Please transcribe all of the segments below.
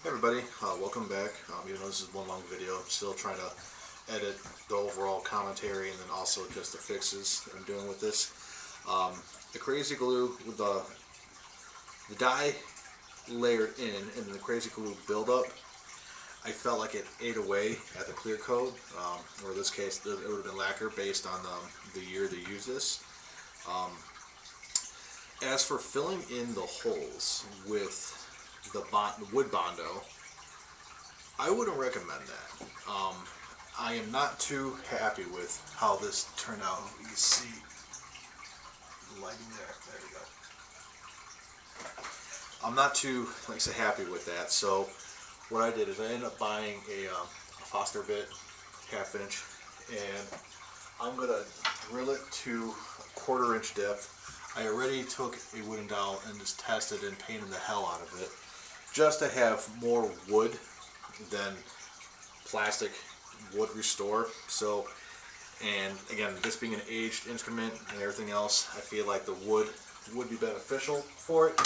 Hey everybody, welcome back. Even though this is one long video, I'm still trying to edit the overall commentary and then also just the fixes that I'm doing with this. The crazy glue with the dye layered in and then the crazy glue buildup, I felt like it ate away at the clear coat, or in this case it would have been lacquer based on the year they used this. As for filling in the holes with the wood Bondo, I wouldn't recommend that. I am not too happy with how this turned out. You can see the lighting there. There we go. I'm not too, like I said, happy with that. So what I did is I ended up buying a Foster bit, 1/2 inch, and I'm gonna drill it to a 1/4 inch depth. I already took a wooden dowel and just tested and painted the hell out of it, just to have more wood than plastic would restore. So, and again, this being an aged instrument and everything else, I feel like the wood would be beneficial for it.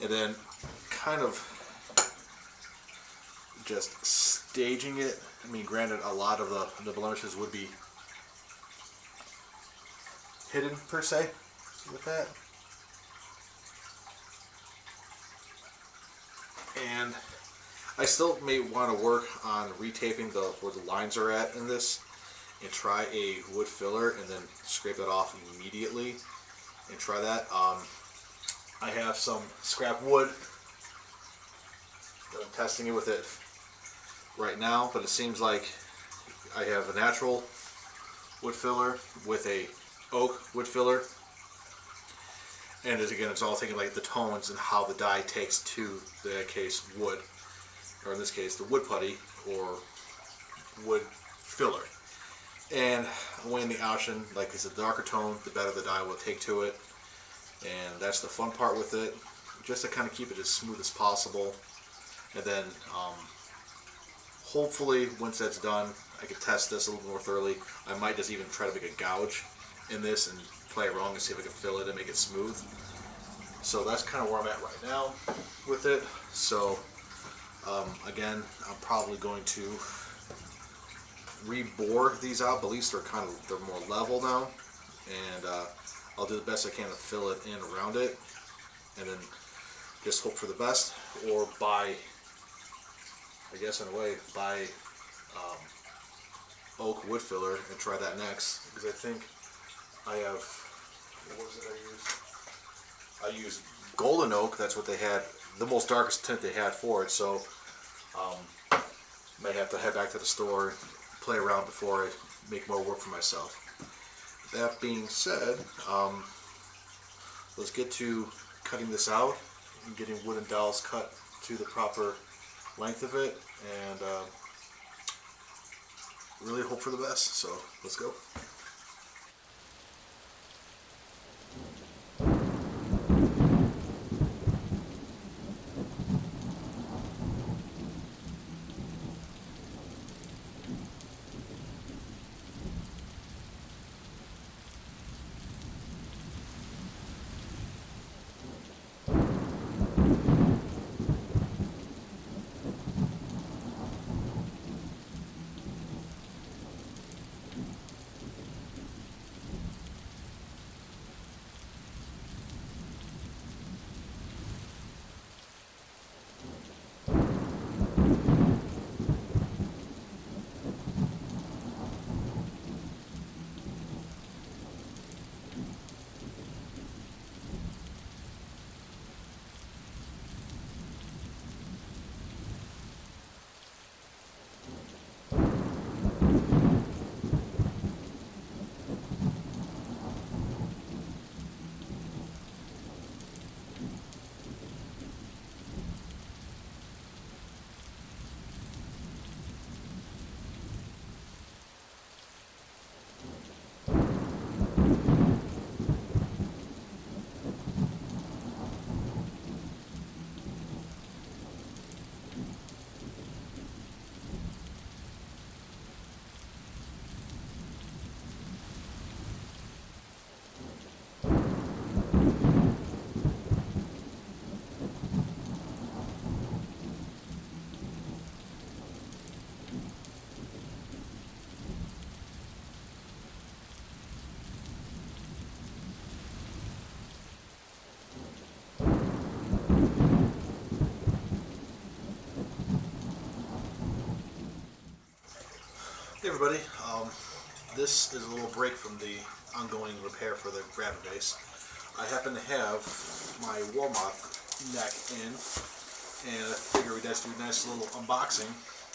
And then kind of just staging it. I mean, granted, a lot of the blemishes would be hidden per se with that. And I still may want to work on retaping where the lines are at in this and try a wood filler and then scrape that off immediately and try that. I have some scrap wood that I'm testing it with it right now, but it seems like I have a natural wood filler with a oak wood filler, and again, it's all taking like the tones and how the dye takes to the case wood, or in this case the wood putty or wood filler. And weighing the option, like it's a darker tone, the better the dye will take to it, and that's the fun part with it, just to kind of keep it as smooth as possible. And then hopefully once that's done, I can test this a little more thoroughly. I might just even try to make a gouge in this and play around and see if I can fill it and make it smooth. So that's kind of where I'm at right now with it. So again, I'm probably going to rebore these out, but at least they're more level now, and I'll do the best I can to fill it in around it, and then just hope for the best, or buy, I guess in a way, buy oak wood filler and try that next, because I think I have, what was it I used golden oak. That's what they had, the most darkest tint they had for it. So may have to head back to the store, play around before I make more work for myself. That being said, let's get to cutting this out and getting wooden dowels cut to the proper length of it, and really hope for the best. So let's go. everybody. This is a little break from the ongoing repair for the grabber bass. I happen to have my Warmoth neck in, and I figure we'd just do a nice little unboxing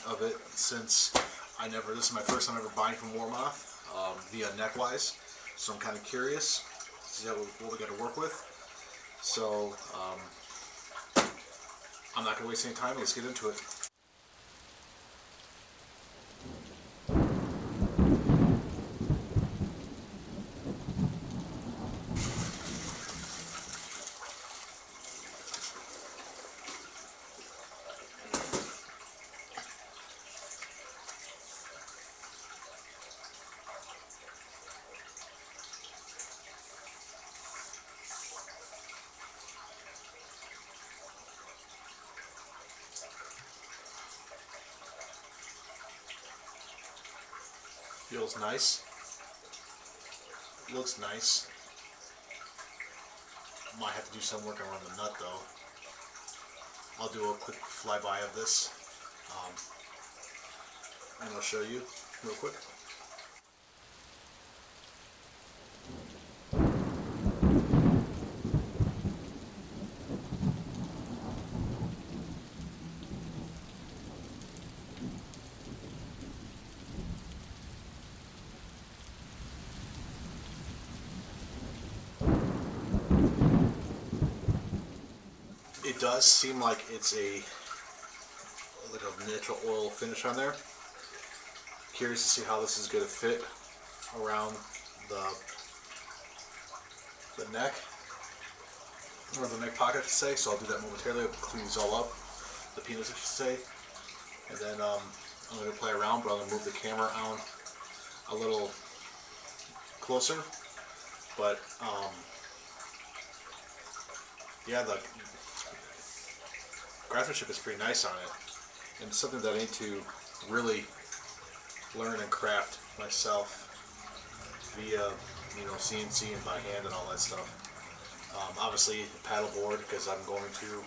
of it since this is my first time ever buying from Warmoth via Neckwise, so I'm kind of curious to see what we got to work with. So I'm not going to waste any time. Let's get into it. Feels nice. Looks nice. Might have to do some work around the nut though. I'll do a quick flyby of this and I'll show you real quick. It does seem like it's like a natural oil finish on there. Curious to see how this is going to fit around the neck, or the neck pocket, I should say. So I'll do that momentarily. I'll clean these all up, the penis, I should say, and then I'm going to play around, but I'm going to move the camera on a little closer. But yeah, the craftsmanship is pretty nice on it, and it's something that I need to really learn and craft myself via, CNC and by hand and all that stuff. Obviously, paddleboard, because I'm going to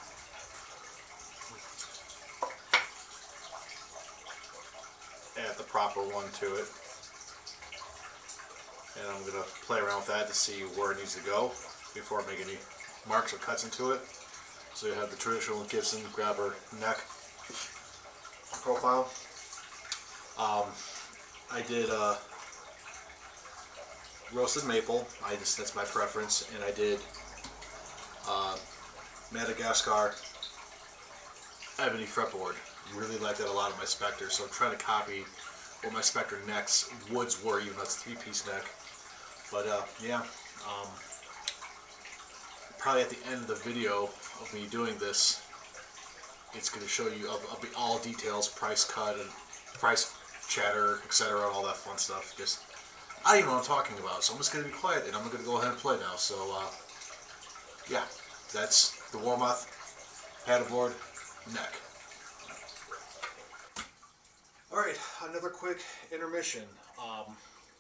add the proper one to it, and I'm going to play around with that to see where it needs to go before I make any marks or cuts into it. So you have the traditional Gibson Grabber neck profile. I did roasted maple. That's my preference, and I did Madagascar ebony fretboard. Really like that a lot of my Spectre, so I'm trying to copy what my Spectre necks woods were, even though it's a 3-piece neck. But yeah. Probably at the end of the video of me doing this, it's going to show you all details, price cut and price chatter, etc., all that fun stuff. Just I don't even know what I'm talking about, so I'm just going to be quiet and I'm going to go ahead and play now. So yeah, that's the Warmoth paddleboard neck. Alright, another quick intermission.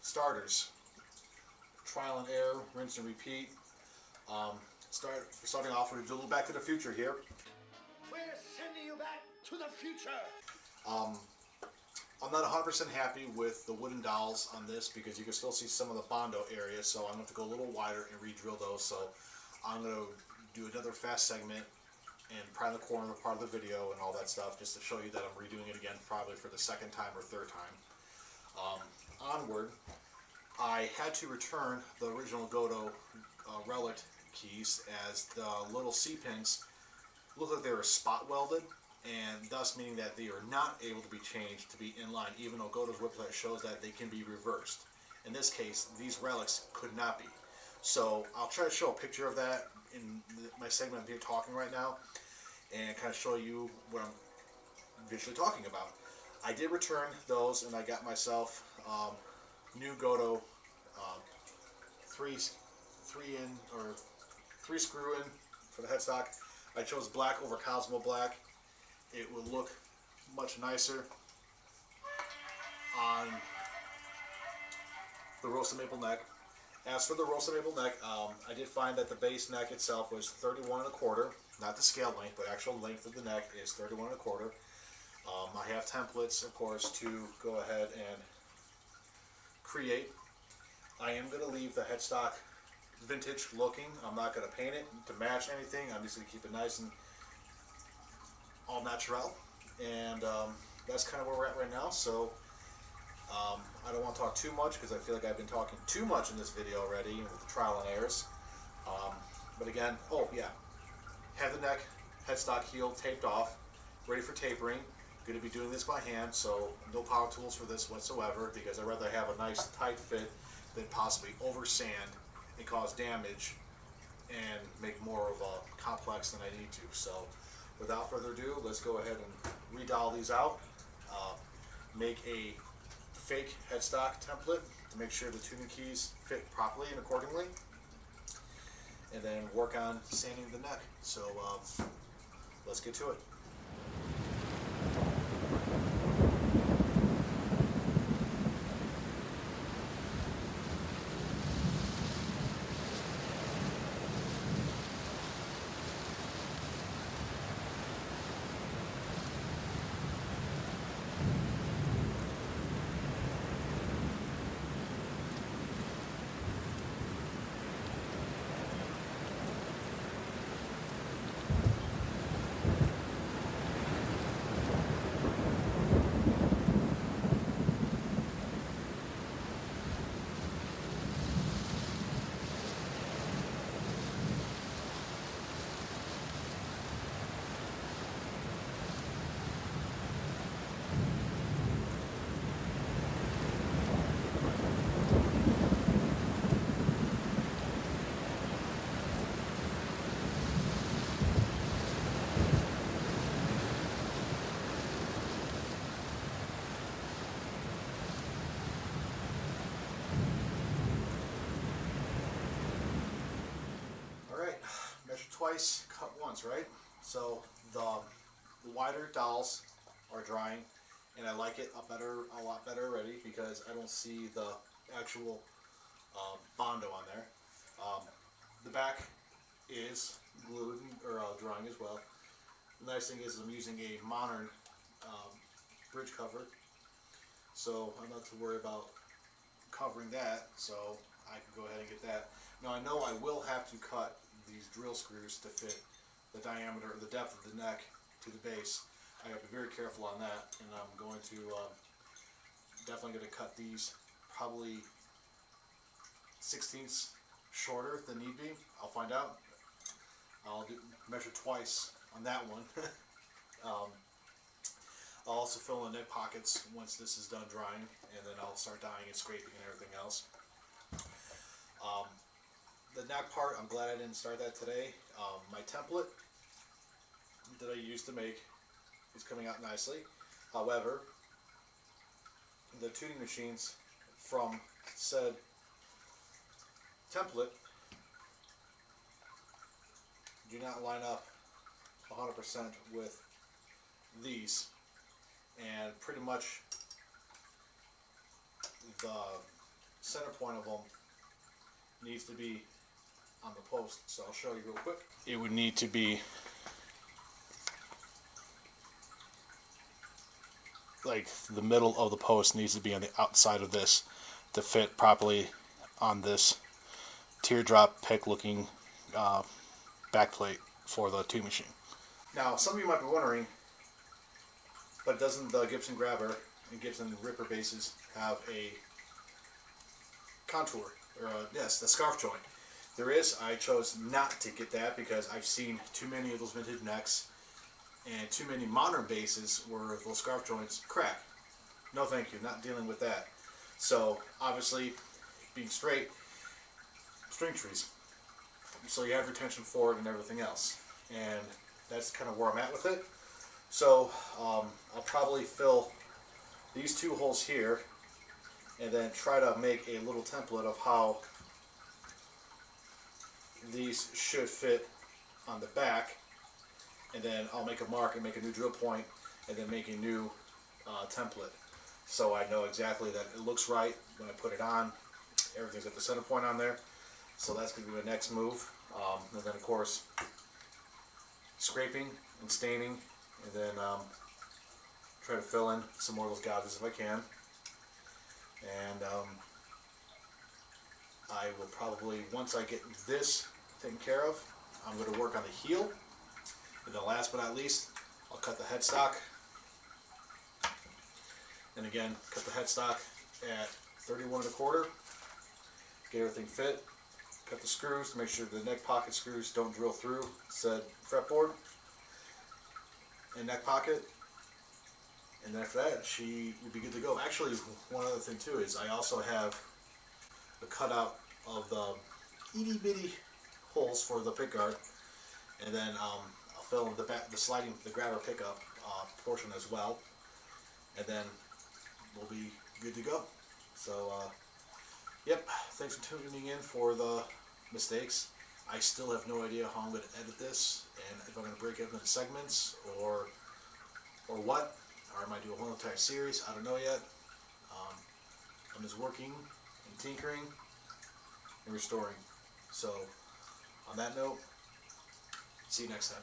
Starters, trial and error, rinse and repeat. Starting off with a little Back to the Future here. We're sending you back to the future. I'm not 100% happy with the wooden dowels on this because you can still see some of the Bondo area, so I'm going to have to go a little wider and re-drill those. So I'm going to do another fast segment and prime the corner part of the video and all that stuff just to show you that I'm redoing it again, probably for the second time or third time. Onward, I had to return the original Godo relic keys, as the little C-pins look like they were spot welded, and thus meaning that they are not able to be changed to be in line, even though Godo's website shows that they can be reversed. In this case, these relics could not be. So I'll try to show a picture of that in my segment I'm here talking right now, and kind of show you what I'm visually talking about. I did return those, and I got myself new Godo 3 screw in for the headstock. I chose black over Cosmo black. It would look much nicer on the roasted maple neck. As for the roasted maple neck, I did find that the base neck itself was 31 1/4, not the scale length, but actual length of the neck is 31 1/4. I have templates, of course, to go ahead and create. I am going to leave the headstock vintage looking. I'm not going to paint it to match anything. I'm just going to keep it nice and all natural. And that's kind of where we're at right now. So I don't want to talk too much because I feel like I've been talking too much in this video already with the trial and errors. But again, oh yeah, have the neck headstock heel taped off, ready for tapering. Going to be doing this by hand, so no power tools for this whatsoever, because I'd rather have a nice tight fit than possibly over sand and cause damage and make more of a complex than I need to. So without further ado, let's go ahead and redial these out, make a fake headstock template to make sure the tuning keys fit properly and accordingly, and then work on sanding the neck. So let's get to it. Measure twice, cut once, right? So the wider dowels are drying, and I like it a lot better already because I don't see the actual Bondo on there. The back is glued or drying as well. The nice thing is I'm using a modern bridge cover, so I'm not to worry about covering that, so I can go ahead and get that. Now I know I will have to cut these drill screws to fit the diameter or the depth of the neck to the base. I have to be very careful on that, and I'm going to definitely going to cut these probably 1/16 shorter than need be. I'll find out. I'll measure twice on that one. I'll also fill in neck pockets once this is done drying, and then I'll start dyeing and scraping and everything else. The neck part, I'm glad I didn't start that today. My template that I used to make is coming out nicely. However, the tuning machines from said template do not line up 100% with these, and pretty much the center point of them needs to be on the post, so I'll show you real quick. It would need to be like the middle of the post needs to be on the outside of this to fit properly on this teardrop pick looking backplate for the tuning machine. Now some of you might be wondering, but doesn't the Gibson Grabber and Gibson Ripper basses have a contour, or yes, the scarf joint? There is. I chose not to get that because I've seen too many of those vintage necks and too many modern basses where those scarf joints crack. No thank you, not dealing with that. So obviously being straight, string trees, so you have retention for it and everything else, and that's kind of where I'm at with it. So I'll probably fill these two holes here and then try to make a little template of how these should fit on the back, and then I'll make a mark and make a new drill point and then make a new template, so I know exactly that it looks right when I put it on. Everything's at the center point on there, so that's going to be my next move. And then of course scraping and staining, and then try to fill in some more of those gouges if I can, and I will probably, once I get this taken care of, I'm going to work on the heel. And then last but not least, I'll cut the headstock. And again, cut the headstock at 31 1/4. Get everything fit. Cut the screws to make sure the neck pocket screws don't drill through said fretboard and neck pocket. And then after that, she would be good to go. Actually, one other thing too is I also have the cutout of the itty bitty holes for the pickguard, and then I'll fill in the grabber pickup portion as well, and then we'll be good to go. So, yep. Thanks for tuning in for the mistakes. I still have no idea how I'm going to edit this, and if I'm going to break it into segments or what. Or I might do a whole entire series. I don't know yet. I'm just working and tinkering and restoring. So, on that note, see you next time.